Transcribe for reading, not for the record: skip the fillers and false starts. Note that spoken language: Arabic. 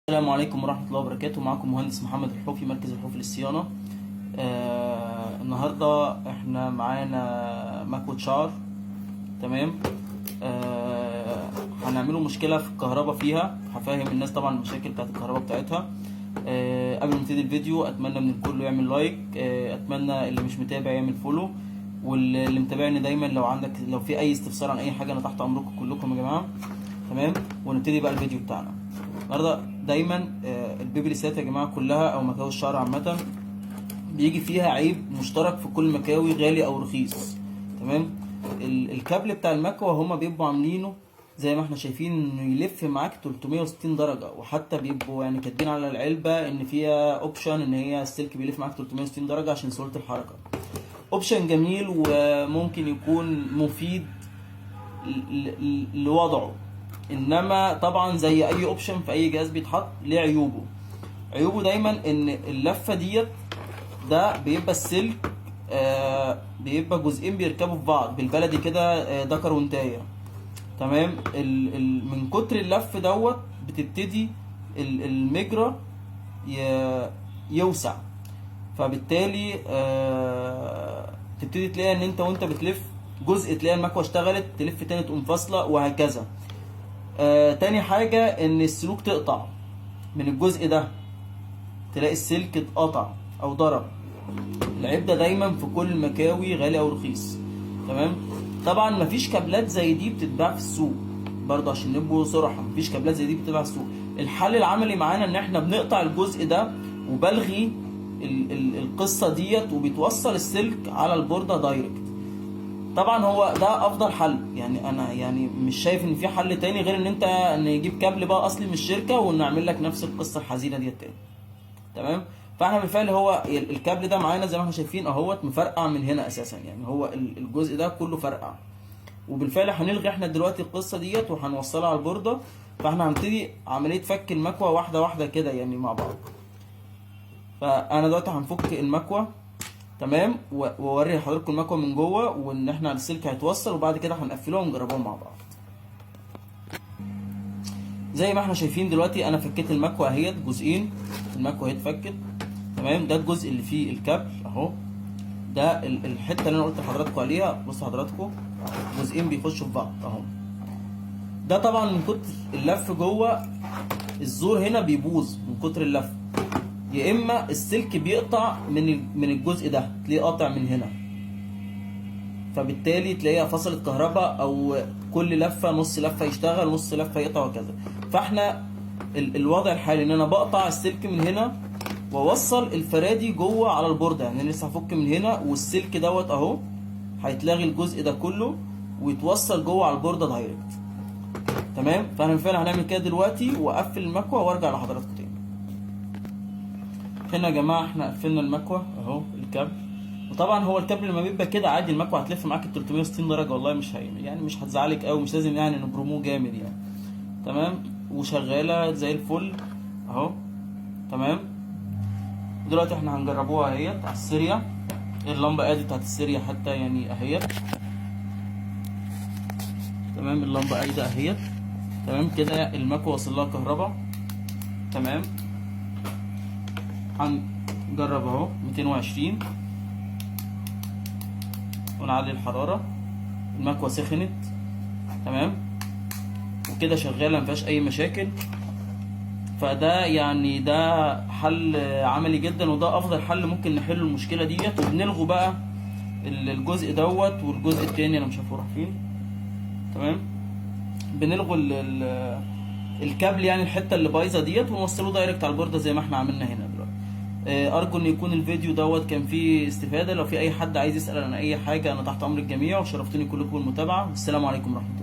السلام عليكم ورحمة الله وبركاته. معكم مهندس محمد الحوفي، مركز الحوفي للصيانة. النهاردة احنا معانا مكوة شعر. تمام. هنعمله مشكلة في الكهرباء فيها، هفهم الناس طبعا المشاكل بتاعت الكهرباء بتاعتها. قبل ما نبتدي الفيديو اتمنى من الكل يعمل لايك، اتمنى اللي مش متابع يعمل فولو، واللي متابعني دايما لو في اي استفسار عن اي حاجة انا تحت امركم كلكم يا جماعة. تمام. ونبتدي بقى الفيديو بتاعنا النهارده. دايما البيبليسات يا جماعه كلها او مكاوي الشعر عامه بيجي فيها عيب مشترك في كل مكاوي، غالي او رخيص. تمام. الكابل بتاع المكوه هما بيبقوا عاملينه زي ما احنا شايفين انه يلف معاك 360 درجه، وحتى بيبقوا يعني كاتبين على العلبه ان فيها اوبشن ان هي السلك بيلف معاك 360 درجه عشان سهوله الحركه. اوبشن جميل وممكن يكون مفيد لوضعه، انما طبعا زي اي اوبشن في اي جهاز بيتحط ليه عيوبه دايما ان اللفه ديت ده بيبقى السلك بيبقى جزئين بيركبوا في بعض، بالبلدي كده ذكر وانتايه. تمام. من كتر اللف دوت بتبتدي المجرى يوسع، فبالتالي تبتدي تلاقي ان انت وانت بتلف جزء تلاقي المكوه اشتغلت، تلف تاني تقوم فاصله، وهكذا. تاني حاجة ان السلوك تقطع من الجزء ده، تلاقي السلك اتقطع او ضرب. العيب ده دايما في كل المكاوي، غالي او رخيص. تمام. طبعا مفيش كابلات زي دي بتتباع في السوق، برضه عشان نبقوا صراحة مفيش كابلات زي دي بتتباع في السوق. الحل العملي معانا ان احنا بنقطع الجزء ده وبلغي القصة ديت، وبتوصل السلك على البوردة دايركت. طبعا هو ده افضل حل، يعني انا مش شايف ان في حل تاني غير ان انت نجيب كابل بقى اصلي من الشركه ونعمل لك نفس القصه الحزينه ديت تاني. تمام. فاحنا بالفعل هو الكابل ده معانا زي ما احنا شايفين اهوت مفرقع من هنا اساسا، يعني هو الجزء ده كله فرقع، وبالفعل هنلغي احنا دلوقتي القصه ديت وهنوصلها على البورده. فاحنا هنبتدي عمليه فك المكوه واحده واحده كده يعني مع بعض. فانا دلوقتي هنفك المكوه. تمام. واوري لحضراتكم المكوه من جوه، وان احنا السلك هيتوصل، وبعد كده هنقفلوها ونجربوها مع بعض. زي ما احنا شايفين دلوقتي انا فكيت المكوه اهيت جزئين، المكوه اهي اتفكت. تمام. ده الجزء اللي فيه الكابل اهو، ده الحته اللي انا قلت لحضراتكم عليها. بصوا حضراتكم جزئين بيخشوا في بعض اهو. ده طبعا من كتر اللف جوه الزور هنا بيبوظ من كتر اللف، يا اما السلك بيقطع من الجزء ده، تلاقيه قاطع من هنا، فبالتالي تلاقيها فصلت كهرباء، او كل لفه نص لفه يشتغل نص لفه يقطع وكذا. فاحنا الوضع الحالي ان انا بقطع السلك من هنا واوصل الفرادي جوه على البورده، يعني انا لسه هفك من هنا والسلك دوت اهو هيتلغي الجزء ده كله ويتوصل جوه على البورده دايركت. تمام. فاحنا فعلا هنعمل كده دلوقتي، واقفل المكوه وارجع لحضراتكم تاني. هنا يا جماعه احنا قفلنا المكوه اهو الكابل، وطبعا هو الكابل لما بيبقى كده عادي المكوه هتلف معاك 360 درجه، والله مش يعني مش هتزعلك قوي، مش لازم يعني نبرموه جامد يعني. تمام. وشغاله زي الفل اهو. تمام. دلوقتي احنا هنجربوها اهيت على السيريا، اللمبه ادي بتاعت السيريا حتى يعني اهيت. تمام. اللمبه قايده اهيت. تمام كده المكوه وصل لها كهرباء. تمام. هنجرب اهو 220 ونعلي الحراره، المكوه سخنت. تمام. وكده شغاله مفيهاش اي مشاكل. فده يعني ده حل عملي جدا، وده افضل حل ممكن نحل المشكله ديت. وبنلغوا بقى الجزء دوت، والجزء التاني انا مش عارف راح فين. تمام. بنلغوا الكابل يعني الحته اللي بايظه ديت، ونوصله دايركت على البورده زي ما احنا عملنا هنا دلوقتي. ارجو ان يكون الفيديو دوت كان فيه استفاده. لو في اي حد عايز يسال عن اي حاجه انا تحت امر الجميع، وشرفتوني كلكم بالمتابعه. والسلام عليكم ورحمه الله.